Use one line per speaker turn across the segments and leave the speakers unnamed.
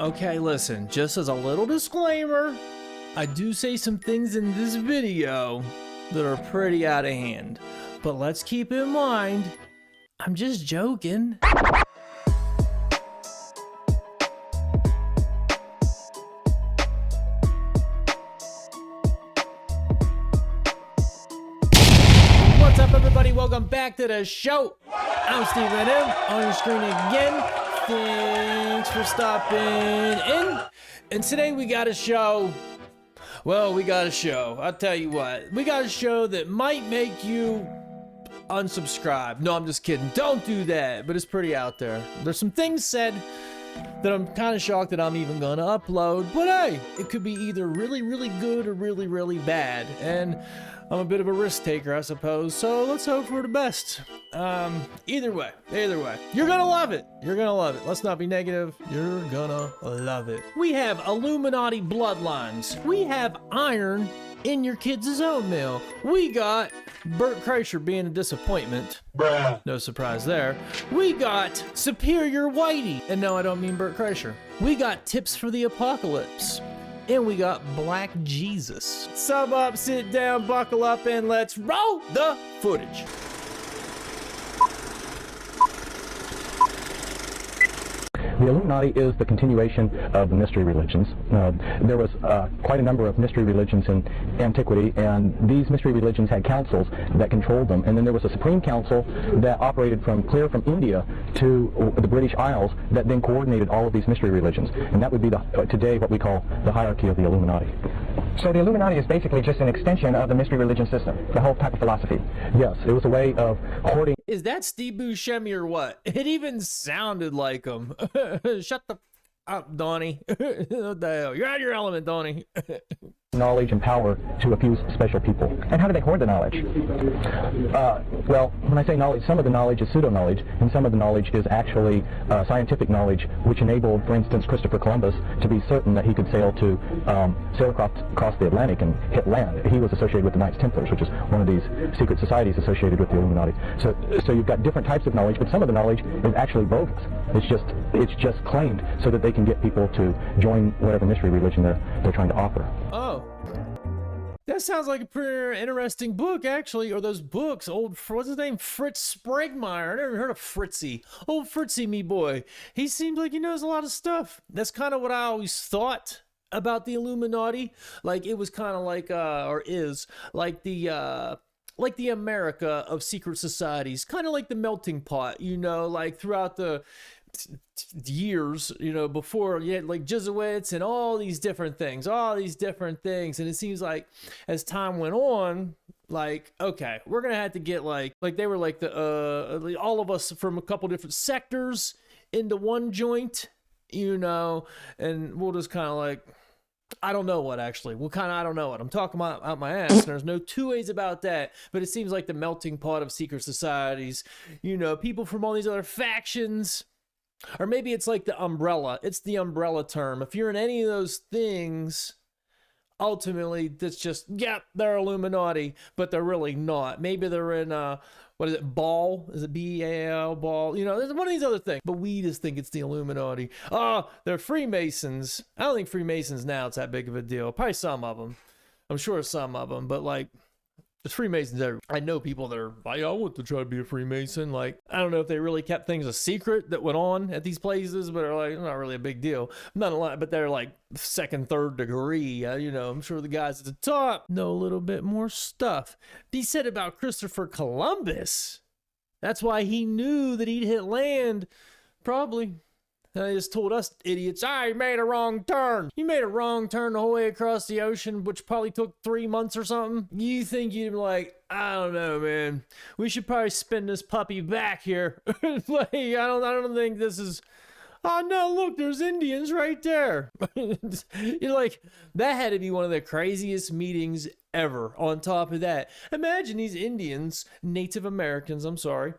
Okay, listen, just as a little disclaimer, I do say some things in this video that are pretty out of hand. But let's keep in mind, I'm just joking. What's up, everybody? Welcome back to the show. I'm Stephen M. On your screen again. Thanks for stopping in. And today we got a show. Well, we got a show. I'll tell you what. We got a show that might make you unsubscribe. No, I'm just kidding. Don't do that. But it's pretty out there. There's some things said that I'm kind of shocked that I'm even going to upload. But hey, it could be either really, really good or really, really bad. And I'm a bit of a risk taker, I suppose. So let's hope for the best. Either way, you're gonna love it. You're gonna love it. Let's not be negative. You're gonna love it. We have Illuminati bloodlines. We have iron in your kids' oatmeal. We got Bert Kreischer being a disappointment. Bruh. No surprise there. We got Superior Whitey. And no, I don't mean Bert Kreischer. We got Tips for the Apocalypse. And we got Black Jesus. Sub up, sit down, buckle up, and let's roll the footage.
The Illuminati is the continuation of the mystery religions. There was quite a number of mystery religions in antiquity, and these mystery religions had councils that controlled them. And then there was a supreme council that operated from India to the British Isles that then coordinated all of these mystery religions. And that would be today what we call the hierarchy of the Illuminati.
So the Illuminati is basically just an extension of the mystery religion system, the whole type of philosophy.
Yes, it was a way of hoarding.
Is that Steve Buscemi or what? It even sounded like him. Shut the up, Donnie. What the hell? You're out of your element, Donnie.
Knowledge and power to a few special people.
And how do they hoard the knowledge?
Well, when I say knowledge, some of the knowledge is pseudo-knowledge, and some of the knowledge is actually scientific knowledge, which enabled, for instance, Christopher Columbus to be certain that he could sail across the Atlantic and hit land. He was associated with the Knights Templars, which is one of these secret societies associated with the Illuminati. So you've got different types of knowledge, but some of the knowledge is actually bogus. It's just claimed so that they can get people to join whatever mystery religion they're trying to offer.
Oh. That sounds like a pretty interesting book, actually. Or those books, what's his name? Fritz Spragmeyer. I never heard of Fritzy. Old Fritzy, me boy. He seems like he knows a lot of stuff. That's kind of what I always thought about the Illuminati. Like, it was kind of like, or is, like the America of secret societies. Kind of like the melting pot, you know, like throughout the years, you know, before you had like Jesuits and all these different things. And it seems like as time went on, like, okay, we're gonna have to get like they were like the all of us from a couple different sectors into one joint, you know, and we'll just kind of like, I don't know what actually. I don't know what. I'm talking about out my ass, and there's no two ways about that. But it seems like the melting pot of secret societies, you know, people from all these other factions. Or maybe it's like the umbrella. It's the umbrella term. If you're in any of those things, ultimately, that's just, yeah, they're Illuminati, but they're really not. Maybe they're in, what is it, Ball? Is it B-A-L, Ball? You know, there's one of these other things. But we just think it's the Illuminati. Oh, they're Freemasons. I don't think Freemasons now, it's that big of a deal. Probably some of them. I'm sure some of them, but like, there's Freemasons everywhere. I know people that are like, I want to try to be a Freemason. Like, I don't know if they really kept things a secret that went on at these places, but are like, not really a big deal. Not a lot, but they're like second, third degree. You know, I'm sure the guys at the top know a little bit more stuff. He said about Christopher Columbus. That's why he knew that he'd hit land. Probably. And they just told us idiots, you made a wrong turn. You made a wrong turn the whole way across the ocean, which probably took 3 months or something. You think you'd be like, I don't know, man. We should probably spin this puppy back here. Like, I don't think this is. Oh no, look, there's Indians right there. You're like, that had to be one of the craziest meetings ever. On top of that, imagine these Indians, Native Americans, I'm sorry,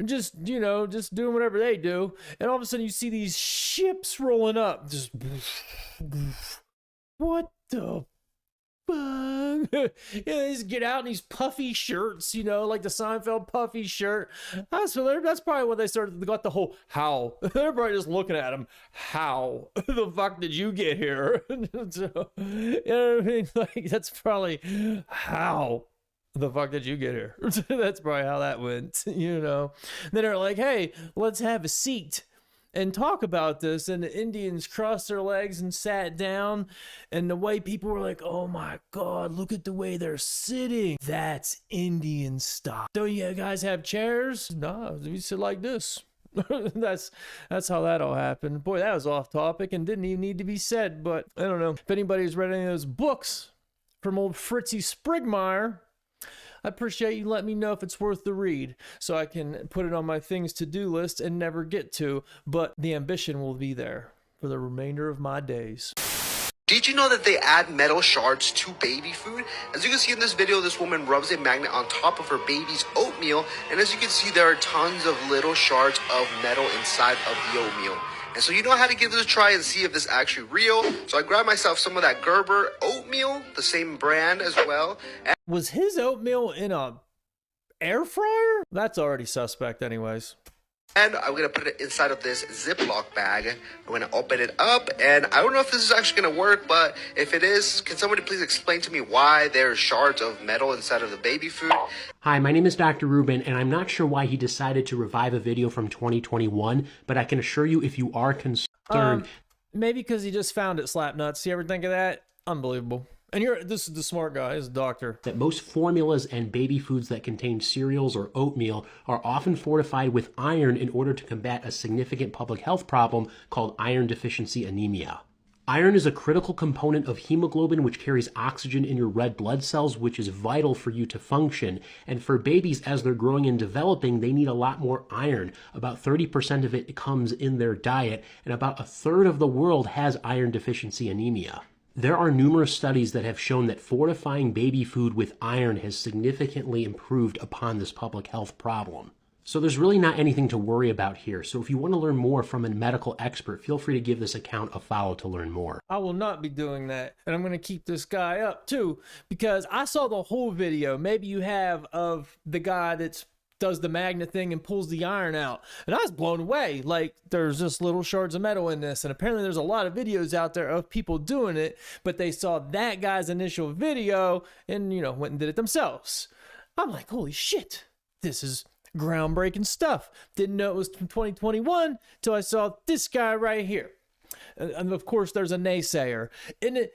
just, you know, just doing whatever they do, and all of a sudden you see these ships rolling up, just what the bang. Yeah, they just get out in these puffy shirts, you know, like the Seinfeld puffy shirt. That's probably when they got the whole how. They're probably just looking at him. How the fuck did you get here? So, you know what I mean? Like, that's probably how the fuck did you get here? That's probably how that went, you know. Then they're like, hey, let's have a seat and talk about this. And the Indians crossed their legs and sat down. And the way people were like, oh my God, look at the way they're sitting. That's Indian style. Don't you guys have chairs? No, we sit like this. That's how that all happened. Boy, that was off topic and didn't even need to be said. But I don't know if anybody's read any of those books from old Fritzy Sprigmeyer. I appreciate you letting me know if it's worth the read so I can put it on my things to-do list and never get to, but the ambition will be there for the remainder of my days.
Did you know that they add metal shards to baby food? As you can see in this video, this woman rubs a magnet on top of her baby's oatmeal, and as you can see, there are tons of little shards of metal inside of the oatmeal. And so you know how to give this a try and see if this is actually real. So I grabbed myself some of that Gerber oatmeal, the same brand as well.
Was his oatmeal in a air fryer? That's already suspect anyways.
And I'm going to put it inside of this Ziploc bag. I'm going to open it up, and I don't know if this is actually going to work, but if it is, can somebody please explain to me why there's shards of metal inside of the baby food?
Hi, my name is Dr. Rubin, and I'm not sure why he decided to revive a video from 2021, but I can assure you if you are concerned...
Maybe because he just found it, Slapnuts. You ever think of that? Unbelievable. And this is the smart guy, he's a doctor.
That most formulas and baby foods that contain cereals or oatmeal are often fortified with iron in order to combat a significant public health problem called iron deficiency anemia. Iron is a critical component of hemoglobin, which carries oxygen in your red blood cells, which is vital for you to function. And for babies, as they're growing and developing, they need a lot more iron. About 30% of it comes in their diet, and about a third of the world has iron deficiency anemia. There are numerous studies that have shown that fortifying baby food with iron has significantly improved upon this public health problem. So there's really not anything to worry about here. So if you want to learn more from a medical expert, feel free to give this account a follow to learn more.
I will not be doing that. And I'm going to keep this guy up too, because I saw the whole video, maybe you have, of the guy that's does the magnet thing and pulls the iron out, and I was blown away. Like, there's just little shards of metal in this, and apparently there's a lot of videos out there of people doing it, but they saw that guy's initial video and, you know, went and did it themselves. I'm like, holy shit, this is groundbreaking stuff. Didn't know it was from 2021 till I saw this guy right here. And of course there's a naysayer, and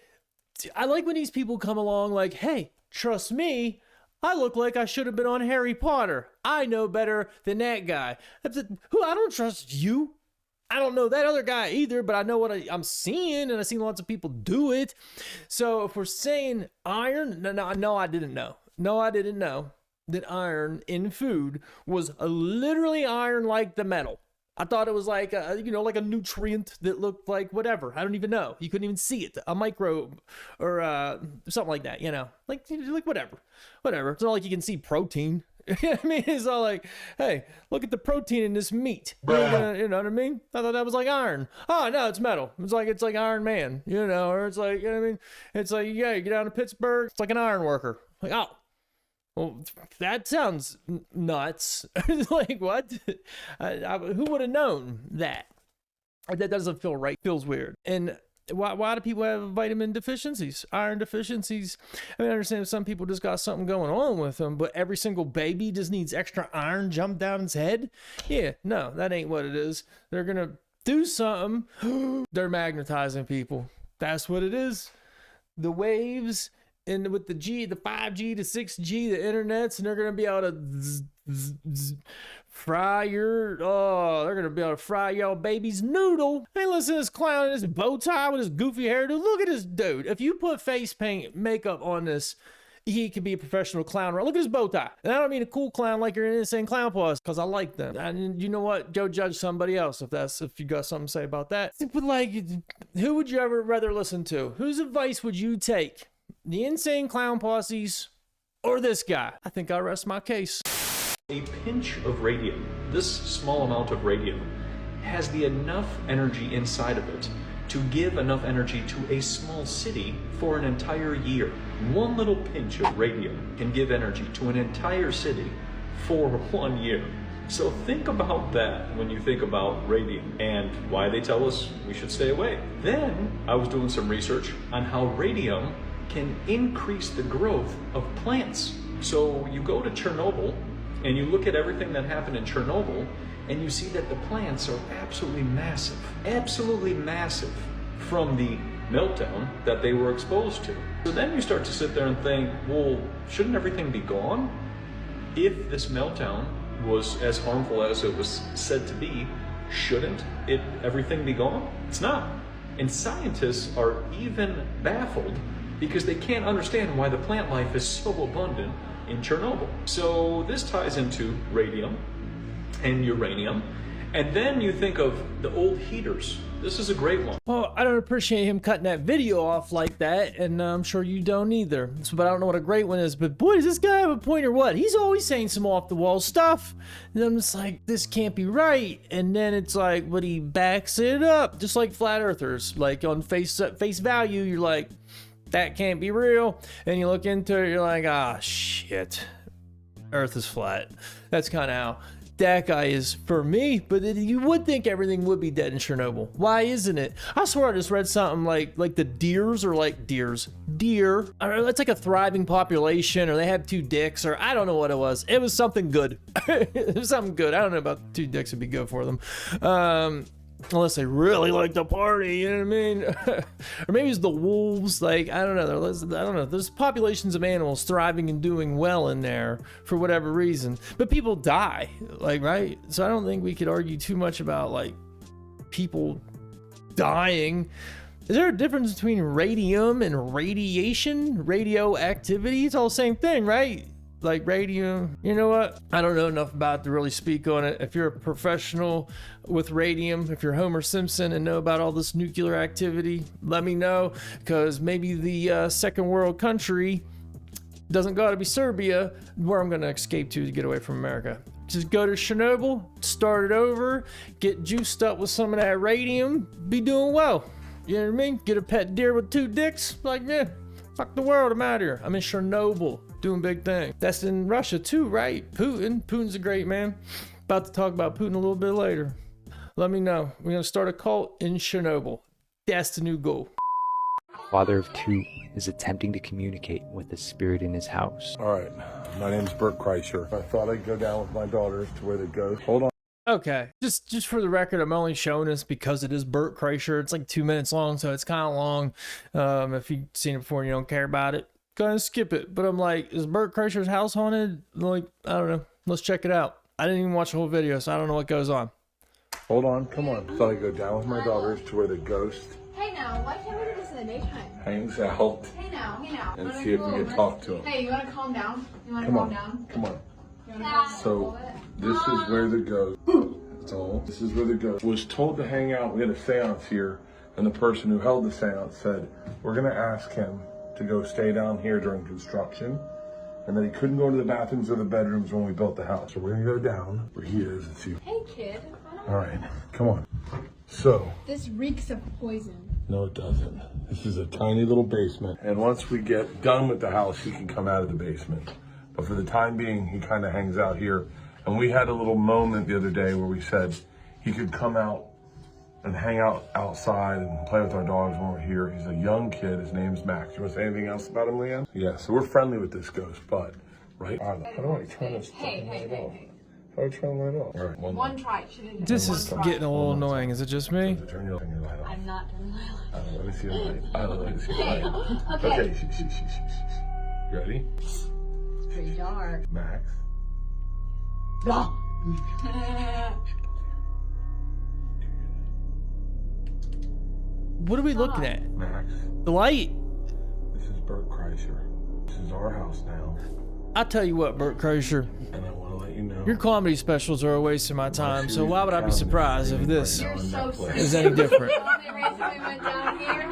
I like when these people come along like, hey, trust me, I look like I should have been on Harry Potter. I know better than that guy. I don't trust you. I don't know that other guy either, but I know what I'm seeing, and I've seen lots of people do it. So if we're saying iron, no, I didn't know. No, I didn't know that iron in food was literally iron like the metal. I thought it was like a, you know, like a nutrient that looked like whatever. I don't even know. You couldn't even see it. A microbe or something like that, you know, like whatever. It's not like you can see protein. I mean, it's all like, hey, look at the protein in this meat. You know what I mean? I thought that was like iron. Oh no, it's metal. It's like Iron Man, you know, or it's like, you know what I mean? It's like, yeah, you get down to Pittsburgh, it's like an iron worker. Like, oh. Well, that sounds nuts. Like, what? Who would have known that? That doesn't feel right. Feels weird. And why do people have vitamin deficiencies, iron deficiencies? I mean, I understand some people just got something going on with them, but every single baby just needs extra iron jumped down its head? Yeah, no, that ain't what it is. They're going to do something. They're magnetizing people. That's what it is. The waves... And with the 5G, the 6G, the internets, and they're going to be able to fry your, they're going to be able to fry y'all baby's noodle. Hey, listen to this clown in his bow tie with his goofy hairdo. Look at this dude. If you put face paint makeup on this, he could be a professional clown. Look at his bow tie. And I don't mean a cool clown like you're in Insane Clown Paws, because I like them. And you know what? Go judge somebody else if you got something to say about that. But like, who would you ever rather listen to? Whose advice would you take? The Insane Clown Posses or this guy? I think I'll rest my case.
A pinch of radium, this small amount of radium, has enough energy inside of it to give enough energy to a small city for an entire year. One little pinch of radium can give energy to an entire city for 1 year. So think about that when you think about radium and why they tell us we should stay away. Then I was doing some research on how radium can increase the growth of plants. So you go to Chernobyl and you look at everything that happened in Chernobyl and you see that the plants are absolutely massive from the meltdown that they were exposed to. So then you start to sit there and think, well, shouldn't everything be gone? If this meltdown was as harmful as it was said to be, shouldn't everything be gone? It's not. And scientists are even baffled because they can't understand why the plant life is so abundant in Chernobyl. So this ties into radium and uranium. And then you think of the old heaters. This is a great one.
Well, I don't appreciate him cutting that video off like that, and I'm sure you don't either. But I don't know what a great one is. But boy, does this guy have a point or what? He's always saying some off-the-wall stuff. And I'm just like, this can't be right. And then it's like, but he backs it up, just like flat earthers. Like on face value, you're like, that can't be real. And you look into it, you're like, ah, shit. Earth is flat. That's kind of how that guy is for me. But you would think everything would be dead in Chernobyl. Why isn't it? I swear I just read something like the deer. It's like a thriving population, or they have 2 dicks, or I don't know what it was. It was something good. It was something good. I don't know about 2 dicks would be good for them. Unless they really like to party, you know what I mean? Or maybe it's the wolves. Like, I don't know. There's populations of animals thriving and doing well in there for whatever reason. But people die, like, right? So I don't think we could argue too much about, like, people dying. Is there a difference between radium and radiation? Radioactivity? It's all the same thing, right? Like radium. You know what? I don't know enough about it to really speak on it. If you're a professional with radium, if you're Homer Simpson and know about all this nuclear activity, let me know, because maybe the second world country doesn't gotta be Serbia, where I'm gonna escape to get away from America. Just go to Chernobyl, start it over, get juiced up with some of that radium, be doing well. You know what I mean? Get a pet deer with 2 dicks, like, yeah, fuck the world, I'm out here. I'm in Chernobyl, doing big thing. That's in Russia too, right? Putin's a great man. About to talk about Putin a little bit later. Let me know. We're gonna start a cult in Chernobyl. That's the new goal.
Father of 2 is attempting to communicate with the spirit in his house.
All right, my name's Bert Kreischer. I thought I'd go down with my daughters to where they go. Hold on.
Okay, just for the record, I'm only showing this because it is Bert Kreischer. It's like 2 minutes long, so it's kind of long. If you've seen it before and you don't care about it, go and skip it. But I'm like, is Bert Kreischer's house haunted? Like, I don't know. Let's check it out. I didn't even watch the whole video, so I don't know what goes on.
Hold on, come on. Thought I'd go down with my daughters to where the ghost
Hey now, why can't we do this in the daytime?
hangs out
Hey now.
and see if we can talk to him.
Hey, you wanna calm down? You wanna
Come
calm
on,
down?
come on.
You wanna calm down?
So this is where the ghost, that's all. This is where the ghost was told to hang out. We had a seance here, and the person who held the seance said, we're gonna ask him to go stay down here during construction, and that he couldn't go to the bathrooms or the bedrooms when we built the house. So we're gonna go down where he is and see.
Hey kid,
All right, come on. So.
this reeks of poison.
No, it doesn't. This is a tiny little basement. And once we get done with the house, he can come out of the basement. But for the time being, he kind of hangs out here. And we had a little moment the other day where we said he could come out and hang out outside and play with our dogs when we're here. He's a young kid. His name's Max. You want to say anything else about him, Leanne? Yeah, so we're friendly with this ghost, but, right? How do I turn this light off? How do I turn the light off? All right,
One try. She didn't
This is getting a little annoying. Is it just me?
Turn your light off.
I'm not turning my light.
Let me see the light. Let me see the light.
Okay.
Shh. You ready?
It's pretty dark.
Max.
What are we looking at?
Max.
The light.
This is Bert Kreischer. This is our house now.
I'll tell you what, Bert Kreischer.
And I want to let you know.
Your comedy specials are a waste of my time, so why would I be surprised if this
You're so sick.
is any different?
The only reason we went down here,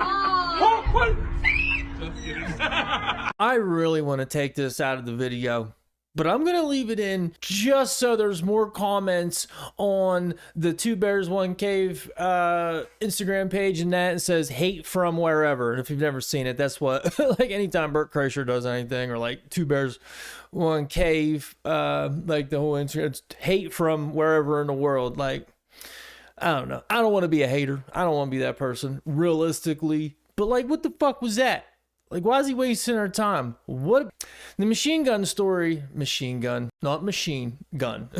I really want to take this out of the video. but I'm going to leave it in just so there's more comments on the Two Bears One Cave Instagram page, and that it says hate from wherever. And if you've never seen it, that's what, like anytime Bert Kreischer does anything, or like Two Bears One Cave, like the whole Instagram, it's hate from wherever in the world. Like, I don't know. I don't want to be a hater. I don't want to be that person, realistically. But like, what the fuck was that? Like, why is he wasting our time? What? The machine gun story, machine gun, not machine gun.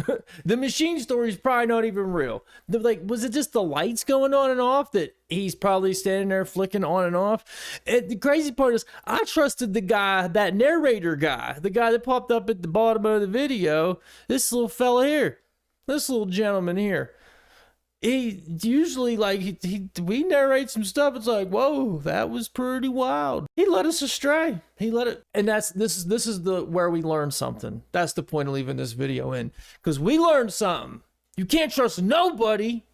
The machine story is probably not even real. Like, was it just the lights going on and off that he's probably standing there flicking on and off? And the crazy part is, I trusted the guy, that narrator guy, the guy that popped up at the bottom of the video, this little fella here, this little gentleman here. He usually, like, we narrate some stuff. It's like, whoa, that was pretty wild. He led us astray. He let it, and this is the where we learn something. That's the point of leaving this video in, because we learned something. You can't trust nobody,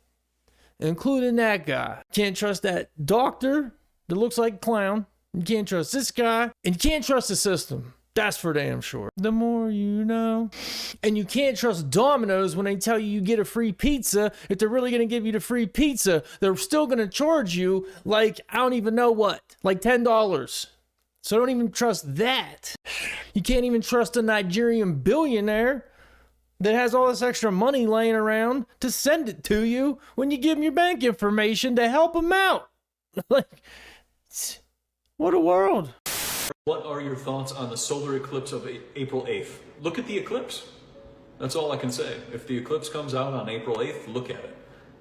including that guy. Can't trust that doctor that looks like a clown. You can't trust this guy, and you can't trust the system. That's for damn sure. The more you know. And you can't trust Domino's when they tell you you get a free pizza. If they're really going to give you the free pizza, they're still going to charge you like, I don't even know what, like $10. So don't even trust that. You can't even trust a Nigerian billionaire that has all this extra money laying around to send it to you when you give him your bank information to help him out. Like, what a world.
What are your thoughts on the solar eclipse of April 8th? Look at the eclipse. That's all I can say. If the eclipse comes out on April 8th, look at it.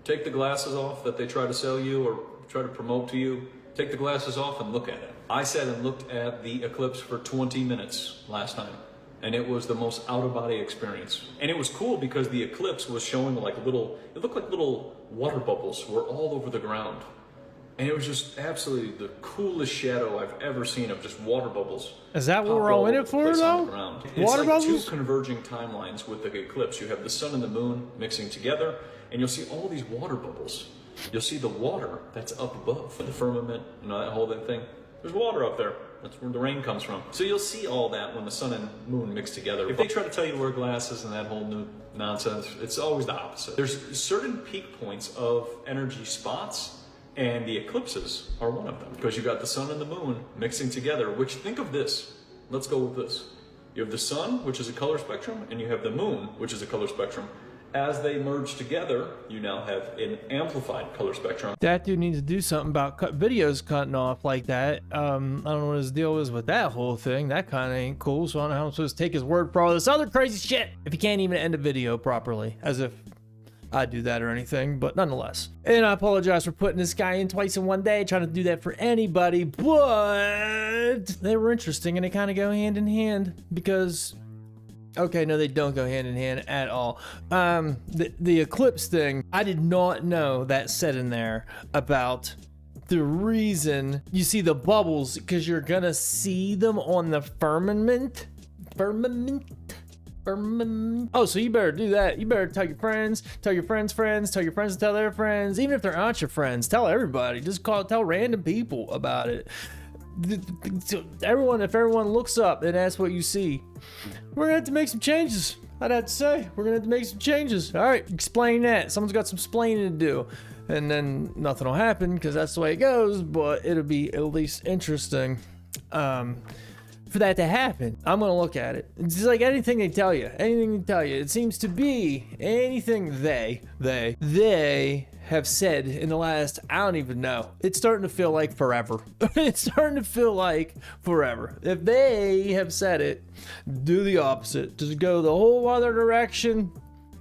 Take the glasses off that they try to sell you or try to promote to you. Take the glasses off and look at it. I sat and looked at the eclipse for 20 minutes last time, and it was the most out-of-body experience. And it was cool because the eclipse was showing like it looked like little water bubbles were all over the ground. And it was just absolutely the coolest shadow I've ever seen of just water bubbles.
Is that what we're all in it for, though? Water bubbles?
It's like two converging timelines with the eclipse. You have the sun and the moon mixing together, and you'll see all these water bubbles. You'll see the water that's up above the firmament, you know, that whole thing. There's water up there. That's where the rain comes from. So you'll see all that when the sun and moon mix together. If they try to tell you to wear glasses and that whole new nonsense, it's always the opposite. There's certain peak points of energy spots, and the eclipses are one of them, because you got the sun and the moon mixing together, which, think of this. Let's go with this. You have the sun, which is a color spectrum, and you have the moon, which is a color spectrum. As they merge together, you now have an amplified color spectrum.
That dude needs to do something about videos cutting off like that. I don't know what his deal is with that whole thing. That kind of ain't cool, so I don't know how I'm supposed to take his word for all this other crazy shit if he can't even end a video properly, as if I do that or anything, but nonetheless. And I apologize for putting this guy in twice in one day, trying to do that for anybody, but they were interesting and they kind of go hand in hand because, okay, no, they don't go hand in hand at all. The eclipse thing, I did not know that said in there about the reason you see the bubbles, because you're gonna see them on the firmament. Oh, so you better do that. You better tell your friends, tell your friends' friends, tell your friends to tell their friends. Even if they're not your friends, tell everybody. Just tell random people about it. If everyone looks up and that's what you see, we're gonna have to make some changes. I'd have to say, we're gonna have to make some changes. All right, explain that. Someone's got some explaining to do. And then nothing will happen because that's the way it goes, but it'll be at least interesting. For that to happen, I'm gonna look at it. It's just like anything they tell you, it seems to be anything they have said in the last, I don't even know. It's starting to feel like forever. It's starting to feel like forever. If they have said it, do the opposite. Just go the whole other direction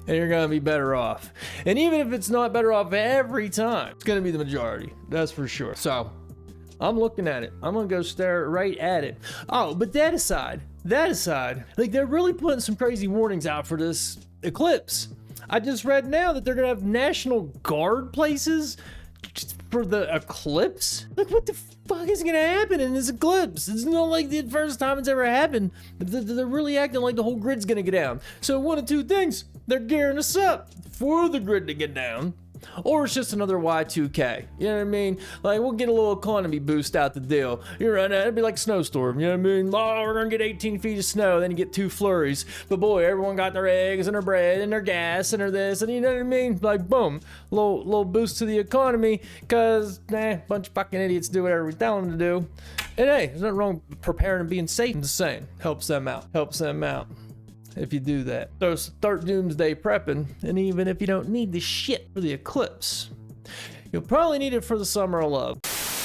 and you're gonna be better off. And even if it's not better off every time, it's gonna be the majority, that's for sure. So, I'm looking at it. I'm gonna go stare right at it. Oh, but that aside, like they're really putting some crazy warnings out for this eclipse. I just read now that they're gonna have National Guard places for the eclipse. Like, what the fuck is gonna happen in this eclipse? It's not like the first time it's ever happened. They're really acting like the whole grid's gonna get down. So one of two things, they're gearing us up for the grid to get down, Or it's just another Y2K. You know what I mean? Like, we'll get a little economy boost out the deal. You're right, it'd be like a snowstorm. You know what I mean? Oh, we're gonna get 18 feet of snow, then you get 2 flurries. But boy, everyone got their eggs and their bread and their gas and their this, and you know what I mean? Like, boom, little boost to the economy, cause bunch of fucking idiots do whatever we tell them to do. And hey, there's nothing wrong with preparing and being safe. I'm just saying, helps them out if you do that. So start doomsday prepping, and even if you don't need the shit for the eclipse, you'll probably need it for the summer of love.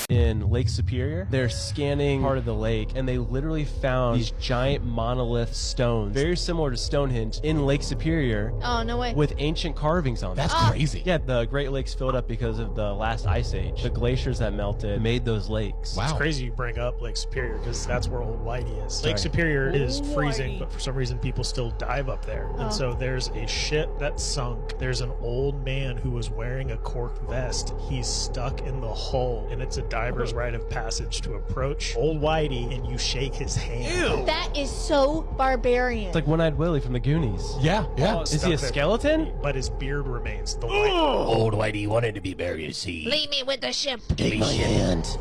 In Lake Superior, they're scanning part of the lake, and they literally found these giant monolith stones, very similar to Stonehenge, in Lake Superior.
Oh, no way.
With ancient carvings on them.
That's crazy.
Yeah, the Great Lakes filled up because of the last ice age. The glaciers that melted made those lakes.
Wow.
It's crazy you bring up Lake Superior because that's where Old Whitey is. Lake Superior is freezing, but for some reason people still dive up there. And so there's a ship that sunk. There's an old man who was wearing a cork vest. He's stuck in the hull, and it's a diver's rite of passage to approach Old Whitey and you shake his hand.
Ew.
That is so barbarian.
It's like One-Eyed Willie from the Goonies.
Yeah, yeah.
Is he a skeleton?
But his beard remains. The white.
Old Whitey wanted to be buried at sea.
Leave me with the ship.
Take my hand.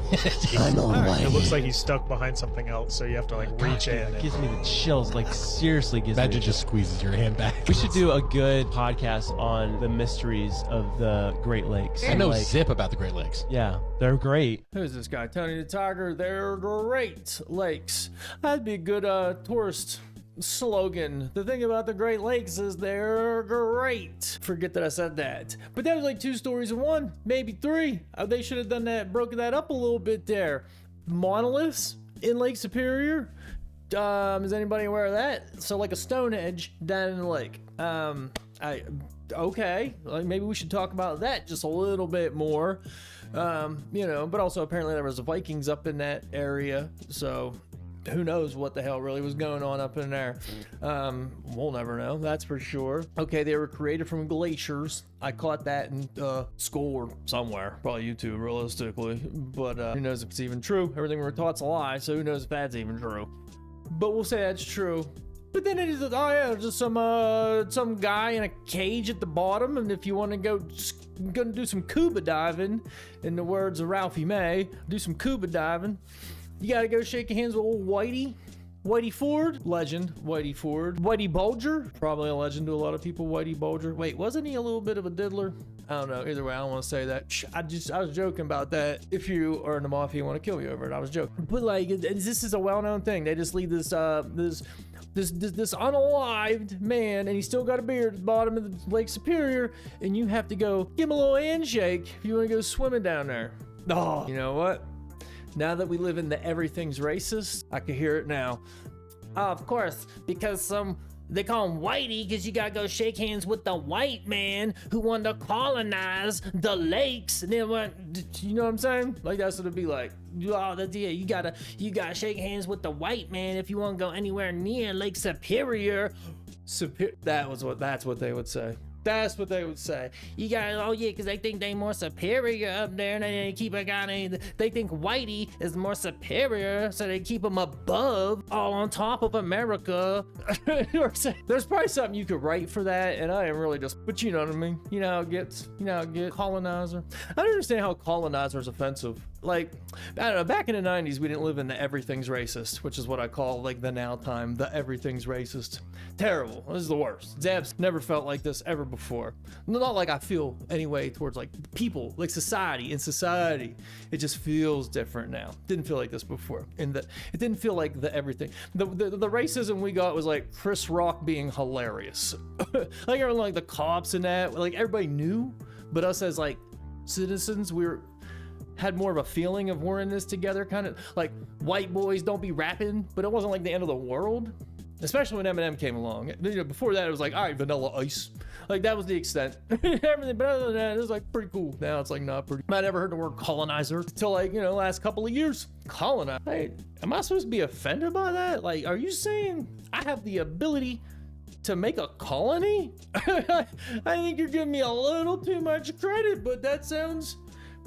I'm Old Whitey.
It looks like he's stuck behind something else, so you have to like reach in.
It gives me the chills. Like, seriously gives me the
Imagine
chills.
just squeezes your hand back.
We should do a good podcast on the mysteries of the Great Lakes.
I know
Like,
zip about the Great Lakes.
yeah, they're great.
Who's this guy? Tony the Tiger. They're Great Lakes. That'd be a good tourist slogan. The thing about the Great Lakes is they're great. Forget that I said that. But that was like 2 stories in one, maybe 3. They should have done that, broken that up a little bit there. Monoliths in Lake Superior. Is anybody aware of that? So like a Stonehenge down in the lake. Okay, like maybe we should talk about that just a little bit more. You know, but also apparently there was Vikings up in that area, so who knows what the hell really was going on up in there. We'll never know, that's for sure. Okay, they were created from glaciers. I caught that in school or somewhere, probably YouTube realistically, but who knows if it's even true. Everything we're taught's a lie, so who knows if that's even true. But we'll say that's true. But then it is, oh yeah, just some guy in a cage at the bottom, and if you want to gonna do some scuba diving, in the words of Ralphie May, do some scuba diving, you gotta go shake hands with old Whitey Ford, legend, Whitey Ford. Whitey Bulger, probably a legend to a lot of people, Whitey Bulger. Wait, wasn't he a little bit of a diddler? I don't know, either way, I don't want to say that. I was joking about that. If you are in the mafia and want to kill me over it, I was joking. But like, this is a well-known thing. They just leave this unalived man, and he's still got a beard at the bottom of the Lake Superior, and you have to go give him a little handshake if you want to go swimming down there. Oh, you know what? Now that we live in the everything's racist, I can hear it now. Of course, because they call him Whitey because you gotta go shake hands with the white man who wanted to colonize the lakes. And then what? You know what I'm saying? Like that's what it'd be like. Oh, that's yeah. You gotta shake hands with the white man if you want to go anywhere near Lake Superior. That's what they would say. That's what they would say. You got, oh yeah, because they think they more superior up there, and they keep a guy. They think Whitey is more superior, so they keep him above, all on top of America. There's probably something you could write for that, and I am really just. But you know what I mean. You know how it gets. You know how it gets. Colonizer. I don't understand how colonizer is offensive. Like, I don't know, back in the 90s, we didn't live in the everything's racist, which is what I call, like, the now time, the everything's racist. Terrible. This is the worst. Zabs never felt like this ever before. Not like I feel anyway towards, like, people, like society. In society, it just feels different now. Didn't feel like this before. It didn't feel like the everything. The racism we got was, like, Chris Rock being hilarious. Like, everyone, like, the cops and that, like, everybody knew, but us as, like, citizens, had more of a feeling of we're in this together, kind of like white boys don't be rapping, but it wasn't like the end of the world, especially when Eminem came along. You know, before that it was like, all right, Vanilla Ice, like that was the extent. Everything, but other than that, it was like pretty cool. Now it's like not pretty. I never heard the word colonizer until like, you know, last couple of years. Colonize. Hey, am I supposed to be offended by that? Like, are you saying I have the ability to make a colony? I think you're giving me a little too much credit, but that sounds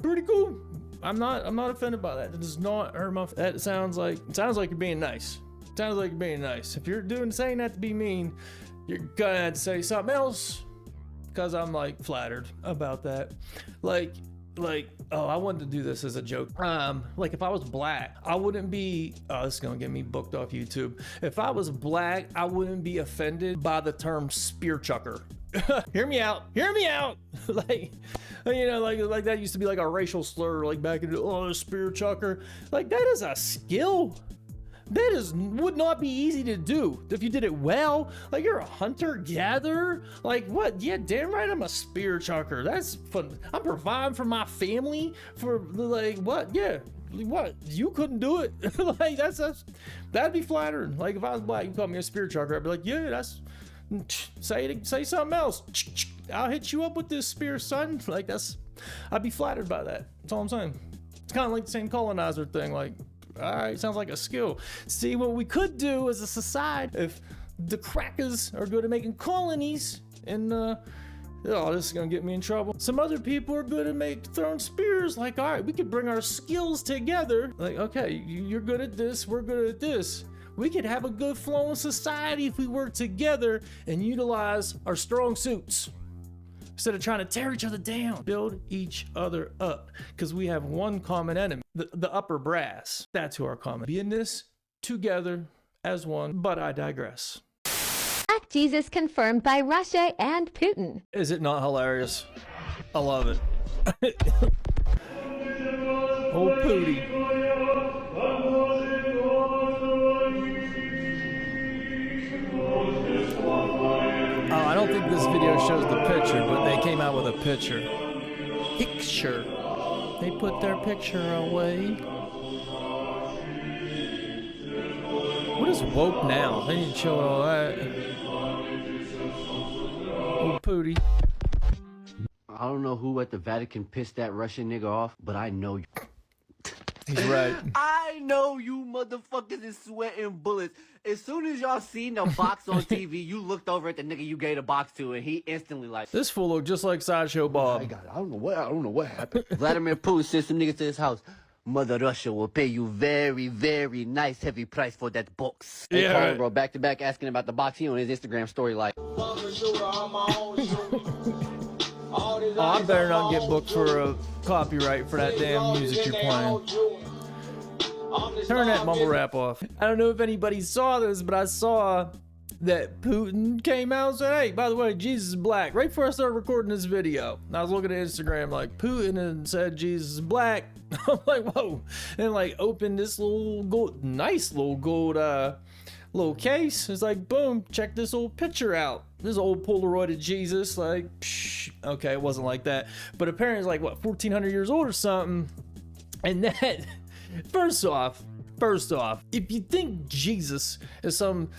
pretty cool. I'm not offended by that. It does not hurt my. That sounds like you're being nice. Sounds like you're being nice. If you're saying that to be mean, you're gonna have to say something else. because I'm like flattered about that. Like, oh, I wanted to do this as a joke. Like if I was black, I wouldn't be, oh, this is gonna get me booked off YouTube. If I was black, I wouldn't be offended by the term spear chucker. Hear me out. Like, you know, like that used to be like a racial slur, like back in the, oh, spear chucker. Like that is a skill. That would not be easy to do if you did it well. Like you're a hunter gatherer. Like what? Yeah, damn right. I'm a spear chucker. That's fun. I'm providing for my family. For like what? Yeah. What? You couldn't do it. Like that'd be flattering. Like if I was black, you call me a spear chucker. I'd be like, yeah, that's say something else. I'll hit you up with this spear, son. Like I'd be flattered by that. That's all I'm saying. It's kind of like the same colonizer thing. Like, all right, sounds like a skill. See, what we could do as a society, if the crackers are good at making colonies, and oh, this is gonna get me in trouble. Some other people are good at throwing spears. Like, all right, we could bring our skills together. Like, okay, you're good at this, we're good at this. We could have a good flowing society if we work together and utilize our strong suits. Instead of trying to tear each other down, build each other up. Because we have one common enemy, the upper brass. That's who our common. Be in this together as one, but I digress.
Black Jesus confirmed by Russia and Putin.
Is it not hilarious? I love it. Old Pootie. I don't think this video shows the picture, but they came out with a picture. They put their picture away. What is woke now? They need to chill all that. Old Pootie.
I don't know who at the Vatican pissed that Russian nigga off, but I know you.
He's right.
I know you motherfuckers is sweating bullets. As soon as y'all seen the box on TV, you looked over at the nigga you gave the box to, and he instantly like,
this fool looked just like Sideshow Bob.
I don't know what happened. Vladimir Putin sent some niggas to his house. Mother Russia will pay you very, very nice heavy price for that box.
Yeah.
Hey, bro, back to back asking about the box. He on his Instagram story like,
oh, I better not get booked for a copyright for that damn music you're playing. Turn that mumble rap off. I don't know if anybody saw this, but I saw that Putin came out and said, hey, by the way, Jesus is black. Right before I started recording this video, I was looking at Instagram, like, Putin and said Jesus is black. I'm like, whoa. And like opened this little gold, nice little gold little case. It's like, boom, check this old picture out. This old Polaroided Jesus, like, psh, okay, it wasn't like that. But apparently it's like, what, 1,400 years old or something. And that, first off, if you think Jesus is some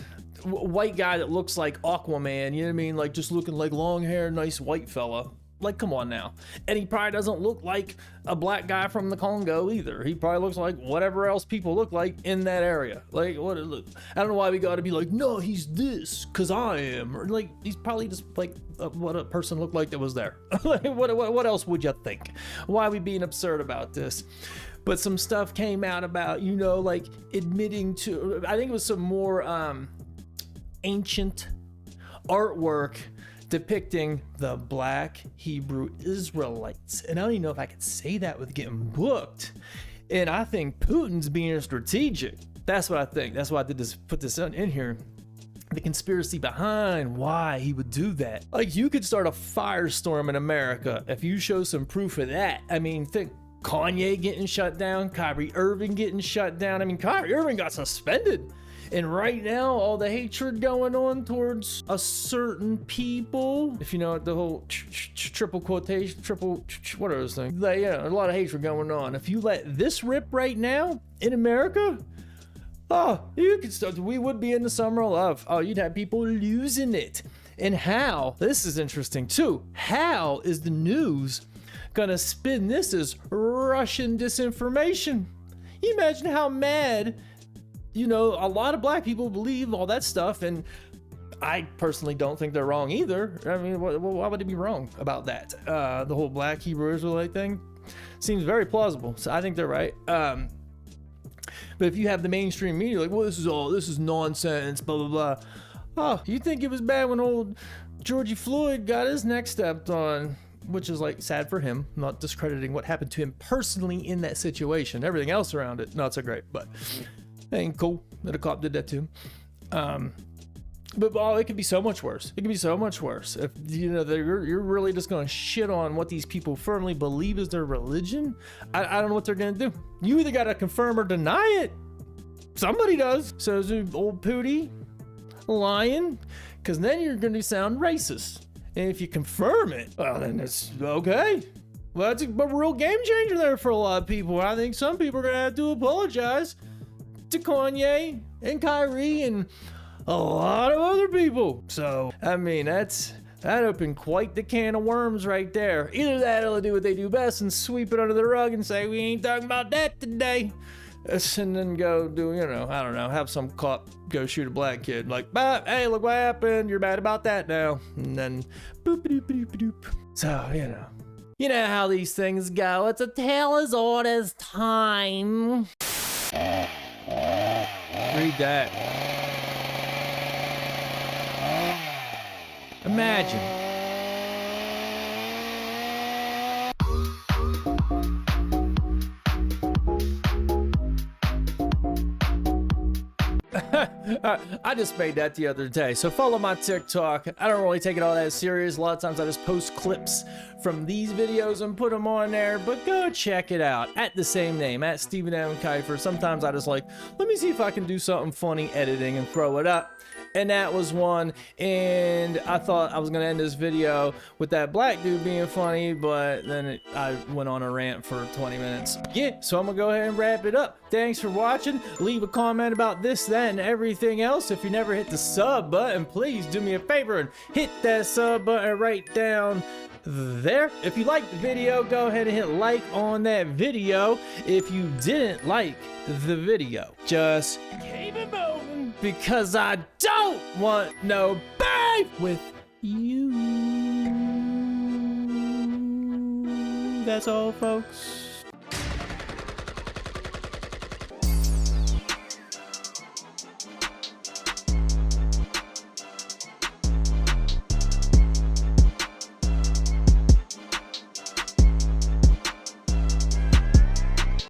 white guy that looks like Aquaman, you know what I mean? Like just looking like long hair, nice white fella. Like, come on now. And he probably doesn't look like a black guy from the Congo either. He probably looks like whatever else people look like in that area. Like, what? I don't know why we got to be like, no, he's this, because I am. Or like, he's probably just like what a person looked like that was there. Like, what else would you think? Why are we being absurd about this? But some stuff came out about, you know, like admitting to, I think it was some more ancient artwork depicting the black Hebrew Israelites. And I don't even know if I could say that with getting booked. And I think Putin's being strategic. That's what I think. That's why I did this, put this in here. The conspiracy behind why he would do that. Like, you could start a firestorm in America if you show some proof of that. I mean, think Kanye getting shut down, Kyrie Irving getting shut down. I mean, Kyrie Irving got suspended. And right now, all the hatred going on towards a certain people, if you know the whole triple quotation, what are those things? Like, yeah, a lot of hatred going on. If you let this rip right now in America, oh, you could start. We would be in the summer of love. Oh, you'd have people losing it. And how? This is interesting too. How is the news gonna spin this as Russian disinformation? You imagine how mad. You know, a lot of black people believe all that stuff, and I personally don't think they're wrong either. I mean, why would they be wrong about that? The whole black Hebrew Israelite thing seems very plausible, so I think they're right. But if you have the mainstream media like, well, this is nonsense, blah, blah, blah. Oh, you think it was bad when old Georgie Floyd got his neck stepped on, which is like sad for him. I'm not discrediting what happened to him personally in that situation. Everything else around it, not so great, but ain't cool that a cop did that to him. But it could be so much worse. It could be so much worse if you're really just going to shit on what these people firmly believe is their religion. I don't know what they're going to do. You either got to confirm or deny it. Somebody does. So is old Pootie lying? Because then you're going to sound racist. And if you confirm it, well, then it's okay. Well, that's a real game changer there for a lot of people. I think some people are going to have to apologize to Kanye and Kyrie and a lot of other people. So, I mean, that opened quite the can of worms right there. Either that or they'll do what they do best and sweep it under the rug and say, we ain't talking about that today. And then go do, I don't know, have some cop go shoot a black kid. Like, hey, look what happened. You're mad about that now. And then boop, boop, boop, boop. So, you know how these things go. It's a tale as old as time. Read that. Imagine. I just made that the other day, so follow my TikTok. I don't really take it all that serious. A lot of times I just post clips from these videos and put them on there, but go check it out at the same name, at Stephen M. Kiefer. Sometimes I just let me see if I can do something funny editing and throw it up. And that was one, and I thought I was gonna end this video with that black dude being funny, but then I went on a rant for 20 minutes. Yeah, so I'm gonna go ahead and wrap it up. Thanks for watching. Leave a comment about this, that, and everything else. If you never hit the sub button, please do me a favor and hit that sub button right down there. If you liked the video, go ahead and hit like on that video. If you didn't like the video, just keep it moving, because I don't want no beef with you. That's all, folks.